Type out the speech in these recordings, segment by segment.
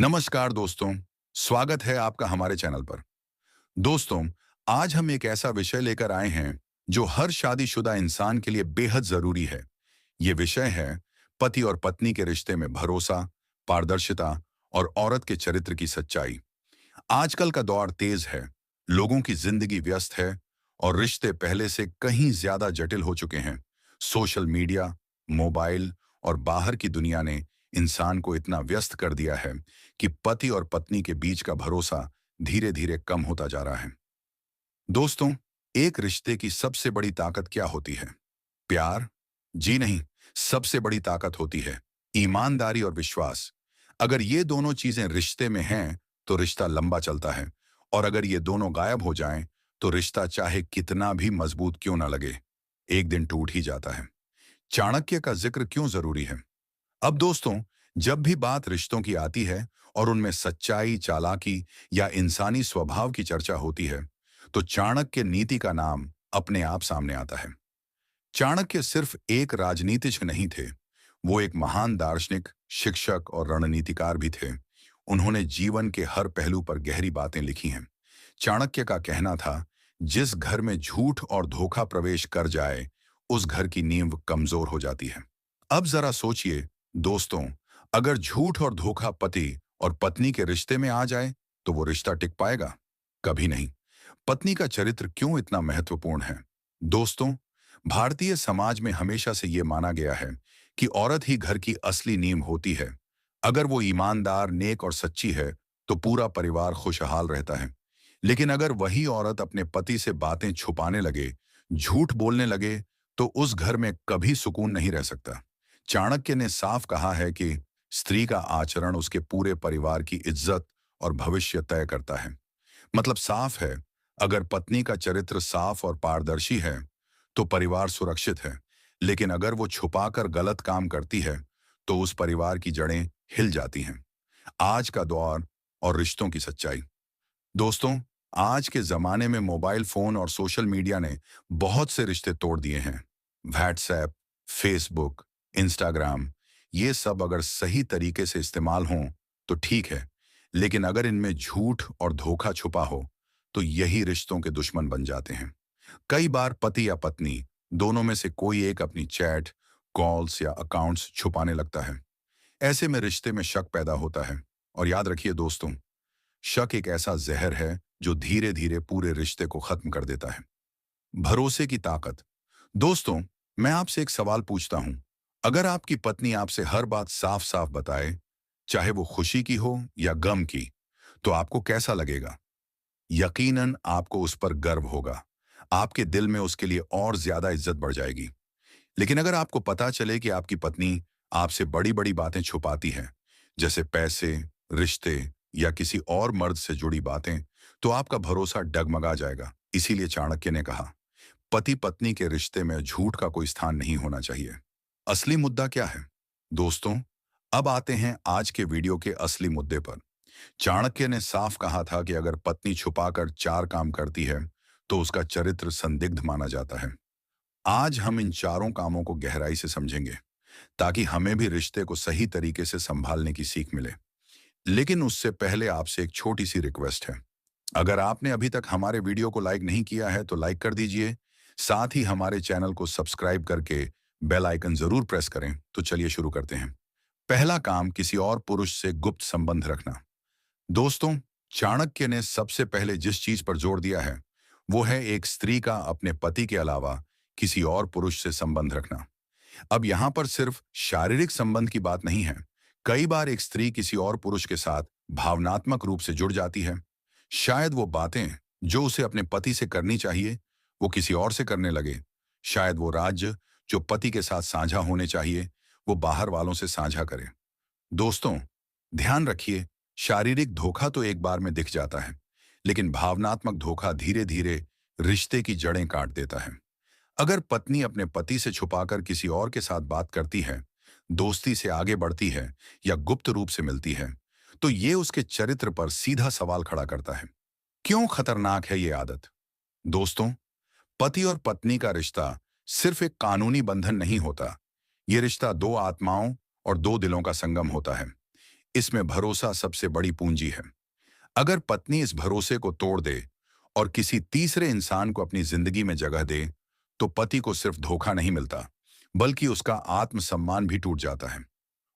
नमस्कार दोस्तों, स्वागत है आपका हमारे चैनल पर। दोस्तों, आज हम एक ऐसा विषय लेकर आए हैं जो हर शादीशुदा इंसान के लिए बेहद जरूरी है। ये विषय है पति और पत्नी के रिश्ते में भरोसा, पारदर्शिता और औरत के चरित्र की सच्चाई। आजकल का दौर तेज है, लोगों की जिंदगी व्यस्त है और रिश्ते पहले से कहीं ज्यादा जटिल हो चुके हैं। सोशल मीडिया, मोबाइल और बाहर की दुनिया ने इंसान को इतना व्यस्त कर दिया है कि पति और पत्नी के बीच का भरोसा धीरे धीरे कम होता जा रहा है। दोस्तों, एक रिश्ते की सबसे बड़ी ताकत क्या होती है? प्यार? जी नहीं, सबसे बड़ी ताकत होती है ईमानदारी और विश्वास। अगर ये दोनों चीजें रिश्ते में हैं, तो रिश्ता लंबा चलता है, और अगर ये दोनों गायब हो जाएं, तो रिश्ता चाहे कितना भी मजबूत क्यों ना लगे, एक दिन टूट ही जाता है। चाणक्य का जिक्र क्यों जरूरी है? अब दोस्तों, जब भी बात रिश्तों की आती है और उनमें सच्चाई, चालाकी या इंसानी स्वभाव की चर्चा होती है, तो चाणक्य नीति का नाम अपने आप सामने आता है। चाणक्य सिर्फ एक राजनीतिज्ञ नहीं थे, वो एक महान दार्शनिक, शिक्षक और रणनीतिकार भी थे। उन्होंने जीवन के हर पहलू पर गहरी बातें लिखी हैं। चाणक्य का कहना था, जिस घर में झूठ और धोखा प्रवेश कर जाए, उस घर की नींव कमजोर हो जाती है। अब जरा सोचिए दोस्तों, अगर झूठ और धोखा पति और पत्नी के रिश्ते में आ जाए, तो वो रिश्ता टिक पाएगा? कभी नहीं। पत्नी का चरित्र क्यों इतना महत्वपूर्ण है? दोस्तों, भारतीय समाज में हमेशा से ये माना गया है कि औरत ही घर की असली नींव होती है। अगर वो ईमानदार, नेक और सच्ची है, तो पूरा परिवार खुशहाल रहता है। लेकिन अगर वही औरत अपने पति से बातें छुपाने लगे, झूठ बोलने लगे, तो उस घर में कभी सुकून नहीं रह सकता। चाणक्य ने साफ कहा है कि स्त्री का आचरण उसके पूरे परिवार की इज्जत और भविष्य तय करता है। मतलब साफ है, अगर पत्नी का चरित्र साफ और पारदर्शी है, तो परिवार सुरक्षित है। लेकिन अगर वो छुपाकर गलत काम करती है, तो उस परिवार की जड़ें हिल जाती हैं। आज का दौर और रिश्तों की सच्चाई। दोस्तों, आज के जमाने में मोबाइल फोन और सोशल मीडिया ने बहुत से रिश्ते तोड़ दिए हैं। व्हाट्सएप, फेसबुक, इंस्टाग्राम, ये सब अगर सही तरीके से इस्तेमाल हों तो ठीक है, लेकिन अगर इनमें झूठ और धोखा छुपा हो, तो यही रिश्तों के दुश्मन बन जाते हैं। कई बार पति या पत्नी दोनों में से कोई एक अपनी चैट, कॉल्स या अकाउंट्स छुपाने लगता है। ऐसे में रिश्ते में शक पैदा होता है। और याद रखिए दोस्तों, शक एक ऐसा जहर है जो धीरे धीरे पूरे रिश्ते को खत्म कर देता है। भरोसे की ताकत। दोस्तों, मैं आपसे एक सवाल पूछता हूं, अगर आपकी पत्नी आपसे हर बात साफ साफ बताए, चाहे वो खुशी की हो या गम की, तो आपको कैसा लगेगा? यकीनन आपको उस पर गर्व होगा। आपके दिल में उसके लिए और ज्यादा इज्जत बढ़ जाएगी। लेकिन अगर आपको पता चले कि आपकी पत्नी आपसे बड़ी बड़ी बातें छुपाती है, जैसे पैसे, रिश्ते या किसी और मर्द से जुड़ी बातें, तो आपका भरोसा डगमगा जाएगा। इसीलिए चाणक्य ने कहा, पति पत्नी के रिश्ते में झूठ का कोई स्थान नहीं होना चाहिए। असली मुद्दा क्या है? दोस्तों, अब आते हैं आज के वीडियो के असली मुद्दे पर। चाणक्य ने साफ कहा था कि अगर पत्नी छुपाकर चार काम करती है, तो उसका चरित्र संदिग्ध माना जाता है। आज हम इन चारों कामों को गहराई से समझेंगे, ताकि हमें भी रिश्ते को सही तरीके से संभालने की सीख मिले। लेकिन उससे पहले आपसे एक छोटी सी रिक्वेस्ट है। अगर आपने अभी तक हमारे वीडियो को लाइक नहीं किया है, तो लाइक कर दीजिए। साथ ही हमारे चैनल को सब्सक्राइब करके बेल आइकन जरूर प्रेस करें। तो चलिए शुरू करते हैं। पहला काम, किसी और पुरुष से गुप्त संबंध रखना। दोस्तों, चाणक्य ने सबसे पहले जिस चीज पर जोर दिया है, वो है एक स्त्री का अपने पति के अलावा किसी और पुरुष से संबंध रखना। अब यहाँ पर सिर्फ शारीरिक संबंध की बात नहीं है। कई बार एक स्त्री किसी और पुरुष के साथ भावनात्मक रूप से जुड़ जाती है। शायद वो बातें जो उसे अपने पति से करनी चाहिए, वो किसी और से करने लगे। शायद वो राज्य जो पति के साथ साझा होने चाहिए, वो बाहर वालों से साझा करे। दोस्तों, ध्यान रखिए, शारीरिक धोखा तो एक बार में दिख जाता है, लेकिन भावनात्मक धोखा धीरे धीरे रिश्ते की जड़ें काट देता है। अगर पत्नी अपने पति से छुपाकर किसी और के साथ बात करती है, दोस्ती से आगे बढ़ती है या गुप्त रूप से मिलती है, तो ये उसके चरित्र पर सीधा सवाल खड़ा करता है। क्यों खतरनाक है ये आदत? दोस्तों, पति और पत्नी का रिश्ता सिर्फ एक कानूनी बंधन नहीं होता। ये रिश्ता दो आत्माओं और दो दिलों का संगम होता है। इसमें भरोसा सबसे बड़ी पूंजी है। अगर पत्नी इस भरोसे को तोड़ दे और किसी तीसरे इंसान को अपनी जिंदगी में जगह दे, तो पति को सिर्फ धोखा नहीं मिलता, बल्कि उसका आत्मसम्मान भी टूट जाता है।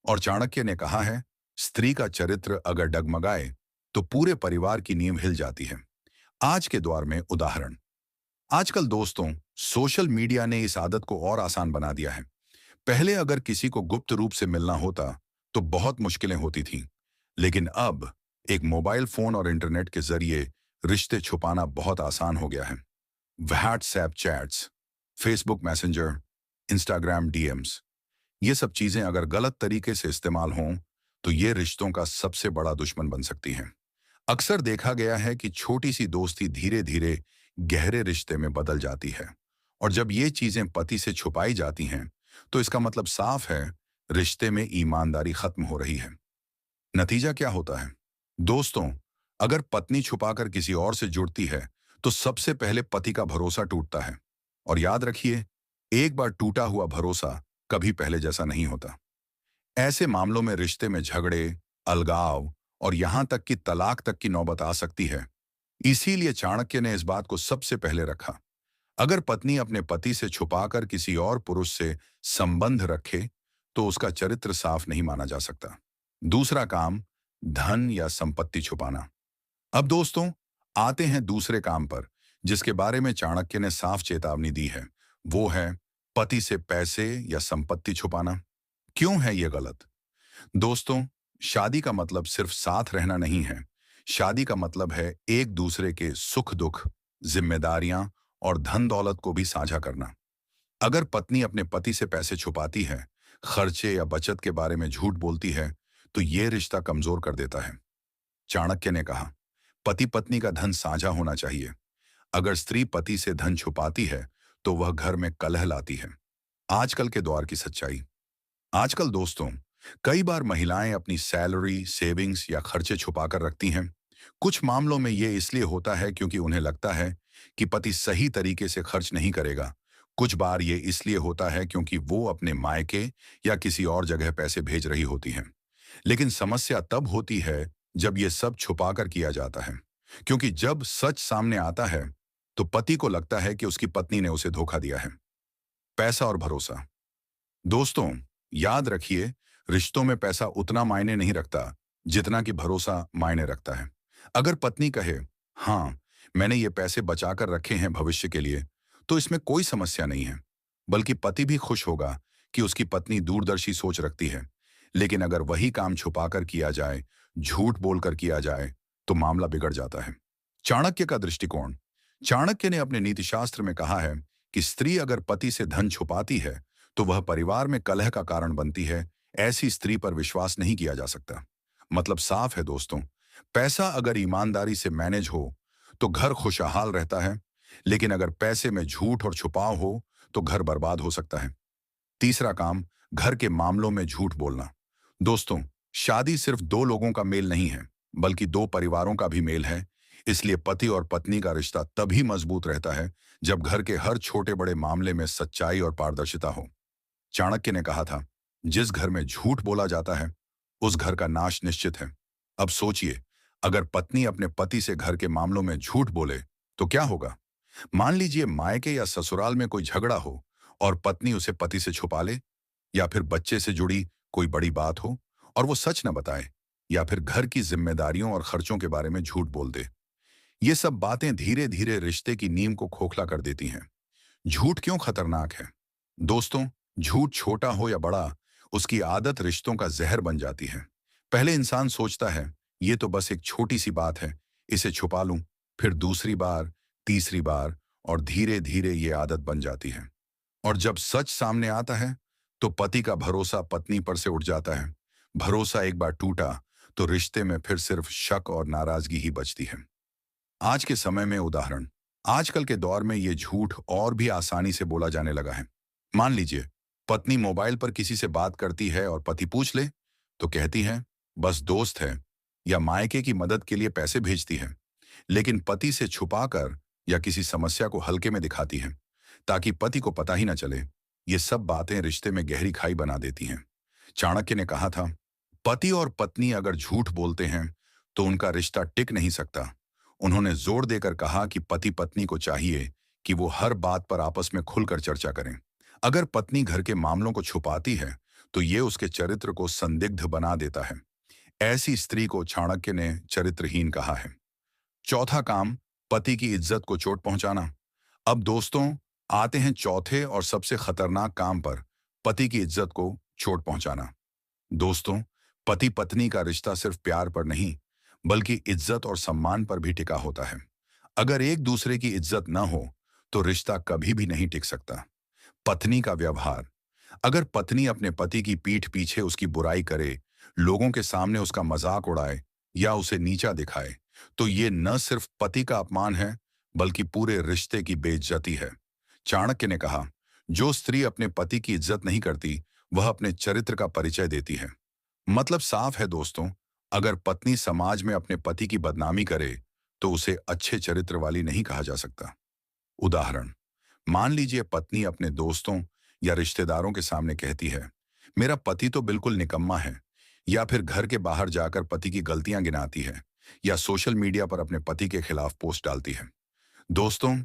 और चाणक्य ने कहा है, स्त्री का चरित्र अगर डगमगाए तो पूरे परिवार की नींव हिल जाती है। आज के दौर में उदाहरण। आजकल दोस्तों, सोशल मीडिया ने इस आदत को और आसान बना दिया है। पहले अगर किसी को गुप्त रूप से मिलना होता तो बहुत मुश्किलें होती थीं, लेकिन अब एक मोबाइल फोन और इंटरनेट के जरिए रिश्ते छुपाना बहुत आसान हो गया है। WhatsApp chats, Facebook messenger, Instagram DMs, ये सब चीजें अगर गलत तरीके से इस्तेमाल हों तो ये रिश्तों का सबसे बड़ा दुश्मन बन सकती हैं। अक्सर देखा गया है कि छोटी सी दोस्ती धीरे धीरे गहरे रिश्ते में बदल जाती है। और जब ये चीजें पति से छुपाई जाती हैं तो इसका मतलब साफ है, रिश्ते में ईमानदारी खत्म हो रही है। नतीजा क्या होता है? दोस्तों, अगर पत्नी छुपाकर किसी और से जुड़ती है तो सबसे पहले पति का भरोसा टूटता है। और याद रखिए, एक बार टूटा हुआ भरोसा कभी पहले जैसा नहीं होता। ऐसे मामलों में रिश्ते में झगड़े, अलगाव और यहां तक कि तलाक तक की नौबत आ सकती है। इसीलिए चाणक्य ने इस बात को सबसे पहले रखा। अगर पत्नी अपने पति से छुपाकर किसी और पुरुष से संबंध रखे तो उसका चरित्र साफ नहीं माना जा सकता। दूसरा काम, धन या संपत्ति छुपाना। अब दोस्तों, आते हैं दूसरे काम पर, जिसके बारे में चाणक्य ने साफ चेतावनी दी है। वो है पति से पैसे या संपत्ति छुपाना। क्यों है ये गलत? दोस्तों, शादी का मतलब सिर्फ साथ रहना नहीं है। शादी का मतलब है एक दूसरे के सुख दुख, जिम्मेदारियां और धन दौलत को भी साझा करना। अगर पत्नी अपने पति से पैसे छुपाती है, खर्चे या बचत के बारे में झूठ बोलती है, तो ये रिश्ता कमजोर कर देता है। चाणक्य ने कहा, पति पत्नी का धन साझा होना चाहिए। अगर स्त्री पति से धन छुपाती है तो वह घर में कलह लाती है। आजकल के दौर की सच्चाई। आजकल दोस्तों, कई बार महिलाएं अपनी सैलरी, सेविंग्स या खर्चे छुपाकर रखती हैं। कुछ मामलों में ये इसलिए होता है क्योंकि उन्हें लगता है कि पति सही तरीके से खर्च नहीं करेगा। कुछ बार ये इसलिए होता है क्योंकि वो अपने मायके या किसी और जगह पैसे भेज रही होती हैं। लेकिन समस्या तब होती है जब ये सब छुपाकर किया जाता है, क्योंकि जब सच सामने आता है तो पति को लगता है कि उसकी पत्नी ने उसे धोखा दिया है। पैसा और भरोसा। दोस्तों, याद रखिए, रिश्तों में पैसा उतना मायने नहीं रखता जितना कि भरोसा मायने रखता है। अगर पत्नी कहे, हाँ, मैंने ये पैसे बचाकर रखे हैं भविष्य के लिए, तो इसमें कोई समस्या नहीं है, बल्कि पति भी खुश होगा कि उसकी पत्नी दूरदर्शी सोच रखती है। लेकिन अगर वही काम छुपाकर किया जाए, झूठ बोलकर किया जाए, तो मामला बिगड़ जाता है। चाणक्य का दृष्टिकोण। चाणक्य ने अपने नीतिशास्त्र में कहा है कि स्त्री अगर पति से धन छुपाती है तो वह परिवार में कलह का कारण बनती है। ऐसी स्त्री पर विश्वास नहीं किया जा सकता। मतलब साफ है दोस्तों, पैसा अगर ईमानदारी से मैनेज हो तो घर खुशहाल रहता है, लेकिन अगर पैसे में झूठ और छुपाव हो तो घर बर्बाद हो सकता है। तीसरा काम, घर के मामलों में झूठ बोलना। दोस्तों, शादी सिर्फ दो लोगों का मेल नहीं है, बल्कि दो परिवारों का भी मेल है। इसलिए पति और पत्नी का रिश्ता तभी मजबूत रहता है जब घर के हर छोटे बड़े मामले में सच्चाई और पारदर्शिता हो। चाणक्य ने कहा था, जिस घर में झूठ बोला जाता है उस घर का नाश निश्चित है। अब सोचिए, अगर पत्नी अपने पति से घर के मामलों में झूठ बोले तो क्या होगा? मान लीजिए मायके या ससुराल में कोई झगड़ा हो और पत्नी उसे पति से छुपा ले, या फिर बच्चे से जुड़ी कोई बड़ी बात हो और वो सच न बताए, या फिर घर की जिम्मेदारियों और खर्चों के बारे में झूठ बोल दे। ये सब बातें धीरे धीरे रिश्ते की नींव को खोखला कर देती हैं। झूठ क्यों खतरनाक है? दोस्तों, झूठ छोटा हो या बड़ा, उसकी आदत रिश्तों का जहर बन जाती है। पहले इंसान सोचता है, ये तो बस एक छोटी सी बात है, इसे छुपा लूं। फिर दूसरी बार, तीसरी बार, और धीरे धीरे ये आदत बन जाती है। और जब सच सामने आता है तो पति का भरोसा पत्नी पर से उठ जाता है। भरोसा एक बार टूटा तो रिश्ते में फिर सिर्फ शक और नाराजगी ही बचती है। आज के समय में उदाहरण। आजकल के दौर में ये झूठ और भी आसानी से बोला जाने लगा है। मान लीजिए, पत्नी मोबाइल पर किसी से बात करती है और पति पूछ ले तो कहती है, बस दोस्त है, या मायके की मदद के लिए पैसे भेजती है। लेकिन पति से छुपाकर या किसी समस्या को हल्के में दिखाती है ताकि पति को पता ही ना चले। ये सब बातें रिश्ते में गहरी खाई बना देती हैं। चाणक्य ने कहा था, पति और पत्नी अगर झूठ बोलते हैं तो उनका रिश्ता टिक नहीं सकता। उन्होंने जोर देकर कहा कि पति पत्नी को चाहिए कि वो हर बात पर आपस में खुलकर चर्चा करें। अगर पत्नी घर के मामलों को छुपाती है तो ये उसके चरित्र को संदिग्ध बना देता है। ऐसी स्त्री को चाणक्य ने चरित्रहीन कहा है। चौथा काम, पति की इज्जत को चोट पहुंचाना। अब दोस्तों, आते हैं चौथे और सबसे खतरनाक काम पर, पति की इज्जत को चोट पहुंचाना। दोस्तों, पति पत्नी का रिश्ता सिर्फ प्यार पर नहीं, बल्कि इज्जत और सम्मान पर भी टिका होता है। अगर एक दूसरे की इज्जत न हो तो रिश्ता कभी भी नहीं टिक सकता। पत्नी का व्यवहार। अगर पत्नी अपने पति की पीठ पीछे उसकी बुराई करे, लोगों के सामने उसका मजाक उड़ाए या उसे नीचा दिखाए, तो ये न सिर्फ पति का अपमान है, बल्कि पूरे रिश्ते की बेइज्जती है। चाणक्य ने कहा, जो स्त्री अपने पति की इज्जत नहीं करती, वह अपने चरित्र का परिचय देती है। मतलब साफ है दोस्तों, अगर पत्नी समाज में अपने पति की बदनामी करे, तो उसे अच्छे चरित्र वाली नहीं कहा जा सकता। उदाहरण, मान लीजिए पत्नी अपने दोस्तों या रिश्तेदारों के सामने कहती है, मेरा पति तो बिल्कुल निकम्मा है, या फिर घर के बाहर जाकर पति की गलतियां गिनाती है, या सोशल मीडिया पर अपने पति के खिलाफ पोस्ट डालती है। दोस्तों,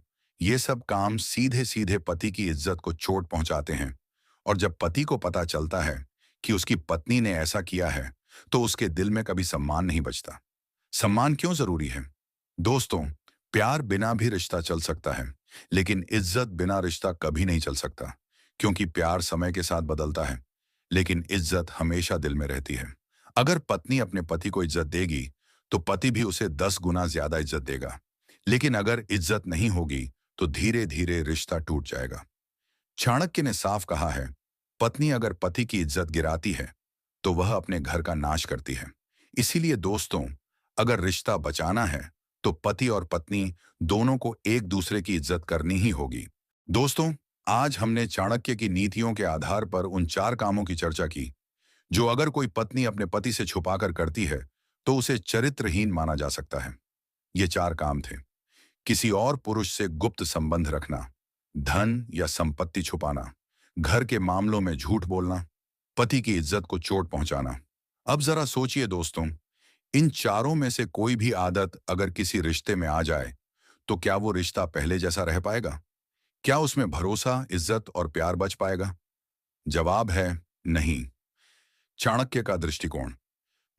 ये सब काम सीधे सीधे पति की इज्जत को चोट पहुंचाते हैं। और जब पति को पता चलता है कि उसकी पत्नी ने ऐसा किया है, तो उसके दिल में कभी सम्मान नहीं बचता। सम्मान क्यों जरूरी है? दोस्तों, प्यार बिना भी रिश्ता चल सकता है, लेकिन इज्जत बिना रिश्ता कभी नहीं चल सकता। क्योंकि प्यार समय के साथ बदलता है, लेकिन इज्जत हमेशा दिल में रहती है। अगर पत्नी अपने पति को इज्जत देगी, तो पति भी उसे 10 गुना ज्यादा इज्जत देगा। लेकिन अगर इज्जत नहीं होगी, तो धीरे धीरे रिश्ता टूट जाएगा। चाणक्य ने साफ कहा है, पत्नी अगर पति की इज्जत गिराती है, तो वह अपने घर का नाश करती है। इसीलिए दोस्तों, अगर रिश्ता बचाना है, तो पति और पत्नी दोनों को एक दूसरे की इज्जत करनी ही होगी। दोस्तों, आज हमने चाणक्य की नीतियों के आधार पर उन 4 कामों की चर्चा की, जो अगर कोई पत्नी अपने पति से छुपाकर करती है, तो उसे चरित्रहीन माना जा सकता है। ये 4 काम थे: किसी और पुरुष से गुप्त संबंध रखना, धन या संपत्ति छुपाना, घर के मामलों में झूठ बोलना, पति की इज्जत को चोट पहुंचाना। अब जरा सोचिए दोस्तों, इन चारों में से कोई भी आदत अगर किसी रिश्ते में आ जाए, तो क्या वो रिश्ता पहले जैसा रह पाएगा? क्या उसमें भरोसा, इज्जत और प्यार बच पाएगा? जवाब है नहीं। चाणक्य का दृष्टिकोण।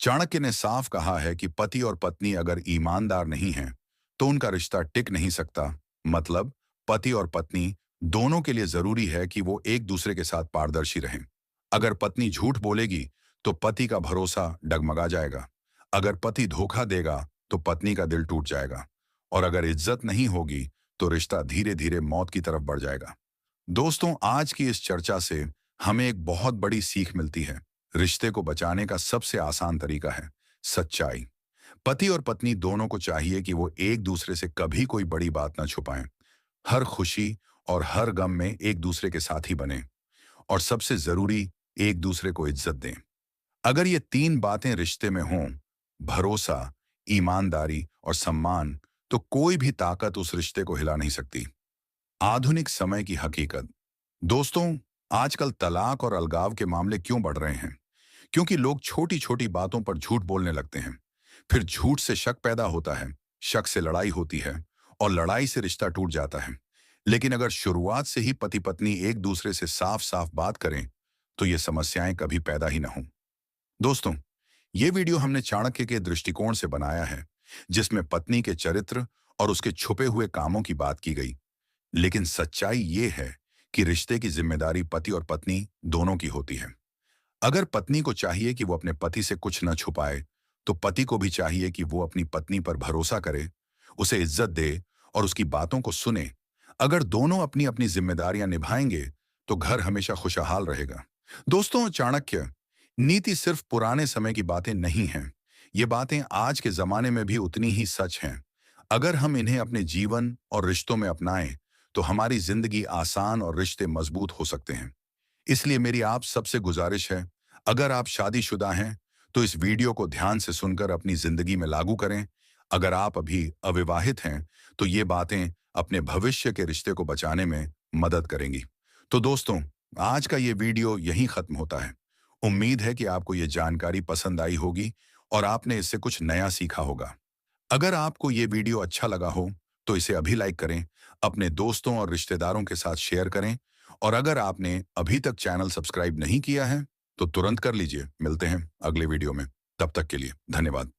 चाणक्य ने साफ कहा है कि पति और पत्नी अगर ईमानदार नहीं हैं, तो उनका रिश्ता टिक नहीं सकता। मतलब पति और पत्नी दोनों के लिए जरूरी है कि वो एक दूसरे के साथ पारदर्शी रहें। अगर पत्नी झूठ बोलेगी, तो पति का भरोसा डगमगा जाएगा। अगर पति धोखा देगा, तो पत्नी का दिल टूट जाएगा। और अगर इज्जत नहीं होगी, तो रिश्ता धीरे धीरे मौत की तरफ बढ़ जाएगा। दोस्तों, आज की इस चर्चा से हमें एक बहुत बड़ी सीख मिलती है। रिश्ते को बचाने का सबसे आसान तरीका है सच्चाई। पति और पत्नी दोनों को चाहिए कि वो एक दूसरे से कभी कोई बड़ी बात ना छुपाएं। हर खुशी और हर गम में एक दूसरे के साथी बने। और सबसे जरूरी, एक दूसरे को इज्जत दें। अगर ये 3 बातें रिश्ते में हों, भरोसा, ईमानदारी और सम्मान, तो कोई भी ताकत उस रिश्ते को हिला नहीं सकती। आधुनिक समय की हकीकत। दोस्तों, आजकल तलाक और अलगाव के मामले क्यों बढ़ रहे हैं? क्योंकि लोग छोटी छोटी बातों पर झूठ बोलने लगते हैं। फिर झूठ से शक पैदा होता है, शक से लड़ाई होती है, और लड़ाई से रिश्ता टूट जाता है। लेकिन अगर शुरुआत से ही पति पत्नी एक दूसरे से साफ साफ बात करें, तो ये समस्याएं कभी पैदा ही ना हों। दोस्तों, ये वीडियो हमने चाणक्य के दृष्टिकोण से बनाया है, जिसमें पत्नी के चरित्र और उसके छुपे हुए कामों की बात की गई। लेकिन सच्चाई ये है कि रिश्ते की जिम्मेदारी पति और पत्नी दोनों की होती है। अगर पत्नी को चाहिए कि वो अपने पति से कुछ न छुपाए, तो पति को भी चाहिए कि वो अपनी पत्नी पर भरोसा करे, उसे इज्जत दे और उसकी बातों को सुने। अगर दोनों अपनी अपनी जिम्मेदारियां निभाएंगे, तो घर हमेशा खुशहाल रहेगा। दोस्तों, चाणक्य नीति सिर्फ पुराने समय की बातें नहीं हैं। ये बातें आज के जमाने में भी उतनी ही सच हैं। अगर हम इन्हें अपने जीवन और रिश्तों में अपनाएं, तो हमारी जिंदगी आसान और रिश्ते मजबूत हो सकते हैं। इसलिए मेरी आप सबसे गुजारिश है, अगर आप शादीशुदा हैं, तो इस वीडियो को ध्यान से सुनकर अपनी जिंदगी में लागू करें। अगर आप अभी अविवाहित हैं, तो ये बातें अपने भविष्य के रिश्ते को बचाने में मदद करेंगी। तो दोस्तों, आज का ये वीडियो यहीं खत्म होता है। उम्मीद है कि आपको ये जानकारी पसंद आई होगी और आपने इससे कुछ नया सीखा होगा। अगर आपको ये वीडियो अच्छा लगा हो, तो इसे अभी लाइक करें, अपने दोस्तों और रिश्तेदारों के साथ शेयर करें और अगर आपने अभी तक चैनल सब्सक्राइब नहीं किया है, तो तुरंत कर लीजिए। मिलते हैं अगले वीडियो में। तब तक के लिए धन्यवाद।